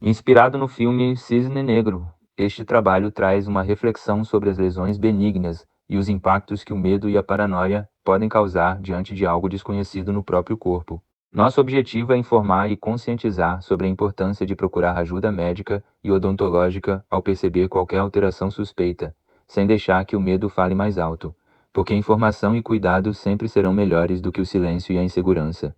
Inspirado no filme Cisne Negro, este trabalho traz uma reflexão sobre as lesões benignas e os impactos que o medo e a paranoia podem causar diante de algo desconhecido no próprio corpo. Nosso objetivo é informar e conscientizar sobre a importância de procurar ajuda médica e odontológica ao perceber qualquer alteração suspeita, sem deixar que o medo fale mais alto, porque informação e cuidado sempre serão melhores do que o silêncio e a insegurança.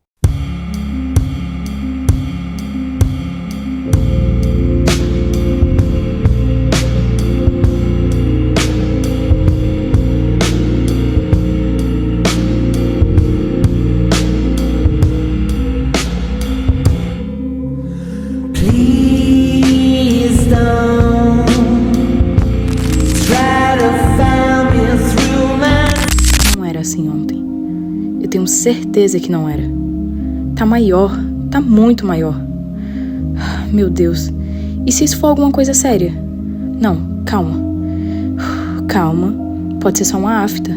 Não era assim ontem. Eu tenho certeza que não era. Tá maior, tá muito maior. Meu Deus, e se isso for alguma coisa séria? Não, calma. Calma, pode ser só uma afta.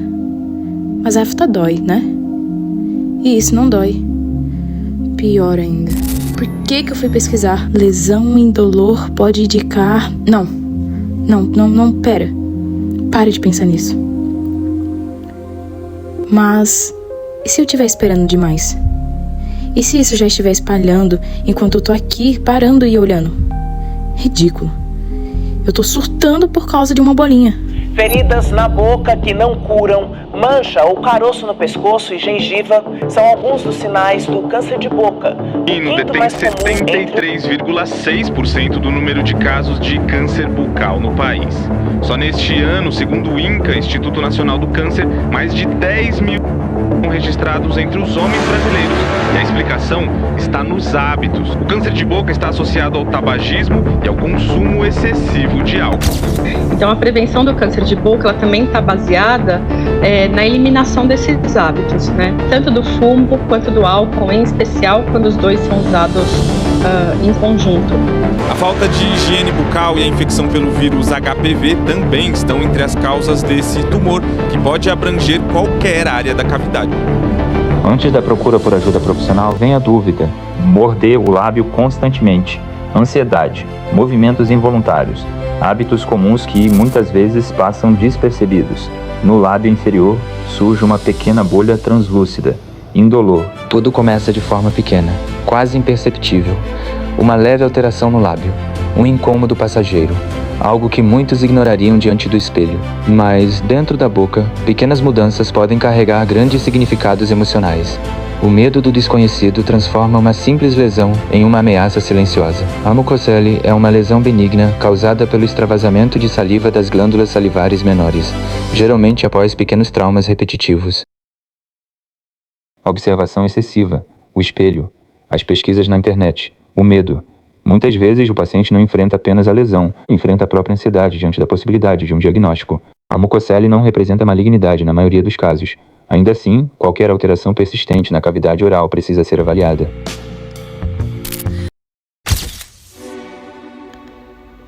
Mas a afta dói, né? E isso não dói. Pior ainda. Por que eu fui pesquisar? Lesão indolor pode indicar... Não, pera. Pare de pensar nisso. Mas... e se eu estiver esperando demais? E se isso já estiver espalhando enquanto eu tô aqui parando e olhando? Ridículo. Eu tô surtando por causa de uma bolinha. Feridas na boca que não curam, mancha ou caroço no pescoço e gengiva são alguns dos sinais do câncer de boca. Reino detém 73,6% do número de casos de câncer bucal no país. Só neste ano, segundo o INCA, Instituto Nacional do Câncer, mais de 10 mil são registrados entre os homens brasileiros. E a explicação está nos hábitos. O câncer de boca está associado ao tabagismo e ao consumo excessivo de álcool. Então a prevenção do câncer de boca ela também está baseada na eliminação desses hábitos, né? Tanto do fumo quanto do álcool, em especial quando os dois são usados em conjunto. A falta de higiene bucal e a infecção pelo vírus HPV também estão entre as causas desse tumor, que pode abranger qualquer área da cavidade. Antes da procura por ajuda profissional, vem a dúvida. Morder o lábio constantemente. Ansiedade. Movimentos involuntários. Hábitos comuns que muitas vezes passam despercebidos. No lábio inferior surge uma pequena bolha translúcida. Indolor. Tudo começa de forma pequena, quase imperceptível. Uma leve alteração no lábio. Um incômodo passageiro. Algo que muitos ignorariam diante do espelho. Mas, dentro da boca, pequenas mudanças podem carregar grandes significados emocionais. O medo do desconhecido transforma uma simples lesão em uma ameaça silenciosa. A mucocele é uma lesão benigna causada pelo extravasamento de saliva das glândulas salivares menores, geralmente após pequenos traumas repetitivos. Observação excessiva, o espelho, as pesquisas na internet, o medo. Muitas vezes o paciente não enfrenta apenas a lesão, enfrenta a própria ansiedade diante da possibilidade de um diagnóstico. A mucocele não representa malignidade na maioria dos casos. Ainda assim, qualquer alteração persistente na cavidade oral precisa ser avaliada.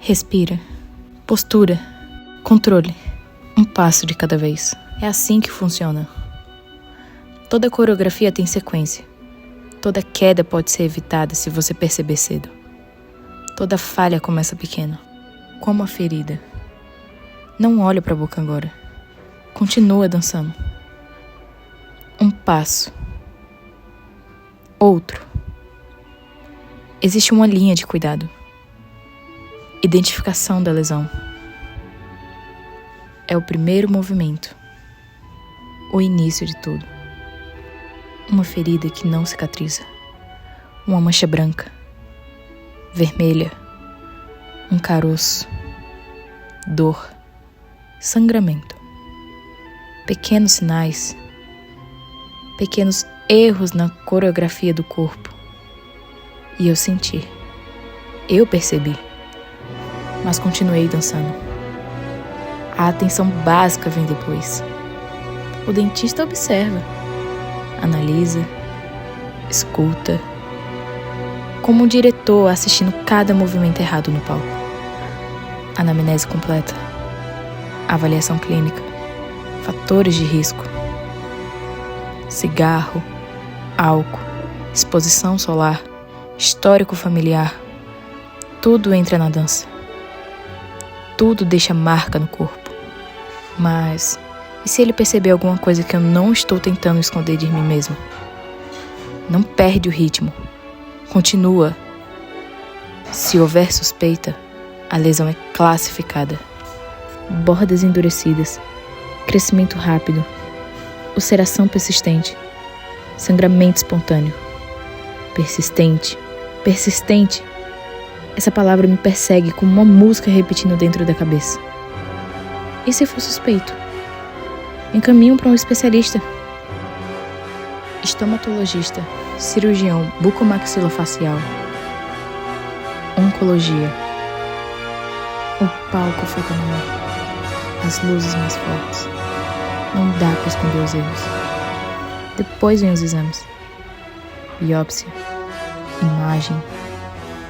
Respira. Postura. Controle. Um passo de cada vez. É assim que funciona. Toda coreografia tem sequência. Toda queda pode ser evitada se você perceber cedo. Toda falha começa pequena, como a ferida. Não olhe para a boca agora. Continua dançando. Um passo. Outro. Existe uma linha de cuidado. Identificação da lesão. É o primeiro movimento. O início de tudo. Uma ferida que não cicatriza. Uma mancha branca. Vermelha. Um caroço. Dor. Sangramento. Pequenos sinais. Pequenos erros na coreografia do corpo. E eu senti. Eu percebi. Mas continuei dançando. A atenção básica vem depois. O dentista observa, analisa, escuta. Como um diretor assistindo cada movimento errado no palco. Anamnese completa. Avaliação clínica. Fatores de risco. Cigarro, álcool, exposição solar, histórico familiar. Tudo entra na dança. Tudo deixa marca no corpo. Mas e se ele perceber alguma coisa que eu não estou tentando esconder de mim mesmo? Não perde o ritmo. Continua. Se houver suspeita, a lesão é classificada. Bordas endurecidas, crescimento rápido, ulceração persistente, sangramento espontâneo. Persistente. Essa palavra me persegue como uma música repetindo dentro da cabeça. E se for suspeito? Encaminho para um especialista. Estomatologista, cirurgião bucomaxilofacial, oncologia. O palco fica maior, as luzes mais fortes. Não dá para esconder os erros. Depois vem os exames. Biópsia, imagem,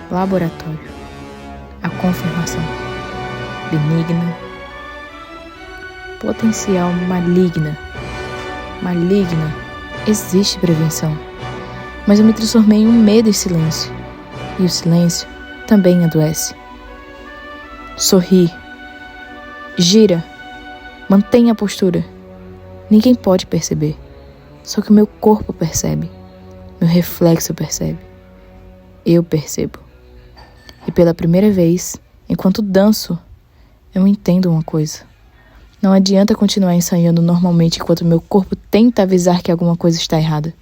laboratório. A confirmação. Benigna. Potencial maligna. Existe prevenção. Mas eu me transformei em um medo e silêncio. E o silêncio também adoece. Sorri. Gira. Mantenha a postura. Ninguém pode perceber. Só que o meu corpo percebe. Meu reflexo percebe. Eu percebo. E pela primeira vez, enquanto danço, eu entendo uma coisa. Não adianta continuar ensaiando normalmente enquanto meu corpo tenta avisar que alguma coisa está errada.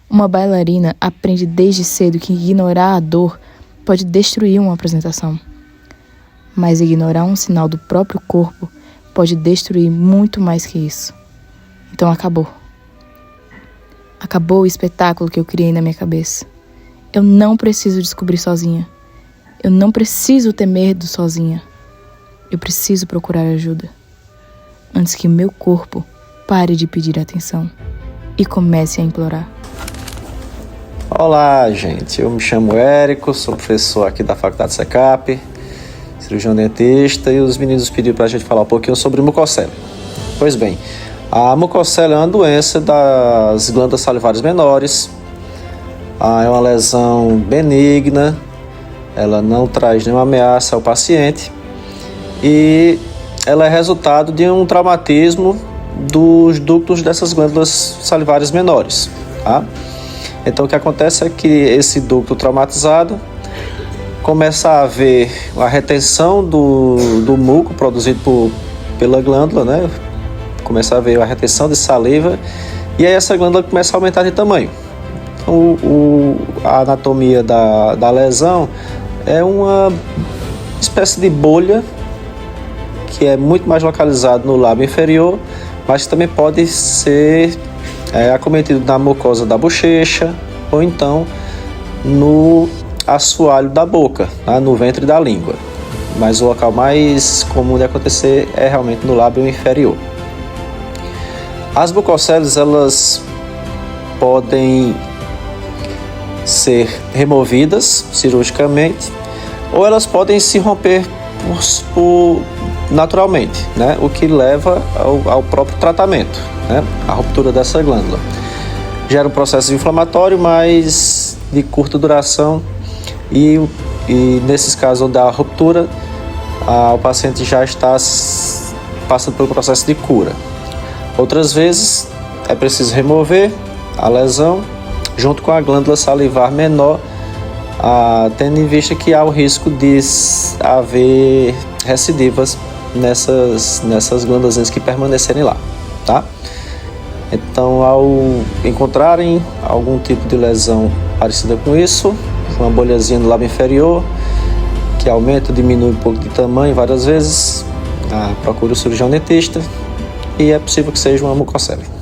Uma bailarina aprende desde cedo que ignorar a dor pode destruir uma apresentação. Mas ignorar um sinal do próprio corpo pode destruir muito mais que isso. Então acabou. Acabou o espetáculo que eu criei na minha cabeça. Eu não preciso descobrir sozinha. Eu não preciso ter medo sozinha. Eu preciso procurar ajuda. Antes que meu corpo pare de pedir atenção e comece a implorar. Olá, gente. Eu me chamo Érico, sou professor aqui da Faculdade SECAP, cirurgião dentista, e os meninos pediram para a gente falar um pouquinho sobre mucocele. Pois bem, a mucocele é uma doença das glândulas salivares menores. É uma lesão benigna, ela não traz nenhuma ameaça ao paciente e ela é resultado de um traumatismo dos ductos dessas glândulas salivares menores, tá? Então o que acontece é que esse ducto traumatizado começa a haver a retenção do muco produzido pela glândula, né? Começa a haver a retenção de saliva e aí essa glândula começa a aumentar de tamanho. Então, a anatomia da lesão é uma espécie de bolha que é muito mais localizado no lábio inferior, mas também pode ser acometido na mucosa da bochecha ou então no assoalho da boca, tá? No ventre da língua. Mas o local mais comum de acontecer é realmente no lábio inferior. As mucoceles, elas podem ser removidas cirurgicamente ou elas podem se romper naturalmente, né? O que leva ao próprio tratamento, né? A ruptura dessa glândula gera um processo inflamatório, mas de curta duração e nesses casos onde há a ruptura, o paciente já está passando pelo processo de cura. Outras vezes é preciso remover a lesão junto com a glândula salivar menor, tendo em vista que há o risco de haver recidivas nessas glândulas que permanecerem lá, tá? Então, ao encontrarem algum tipo de lesão parecida com isso, uma bolhazinha no lábio inferior, que aumenta ou diminui um pouco de tamanho várias vezes, procure o cirurgião dentista e é possível que seja uma mucocele.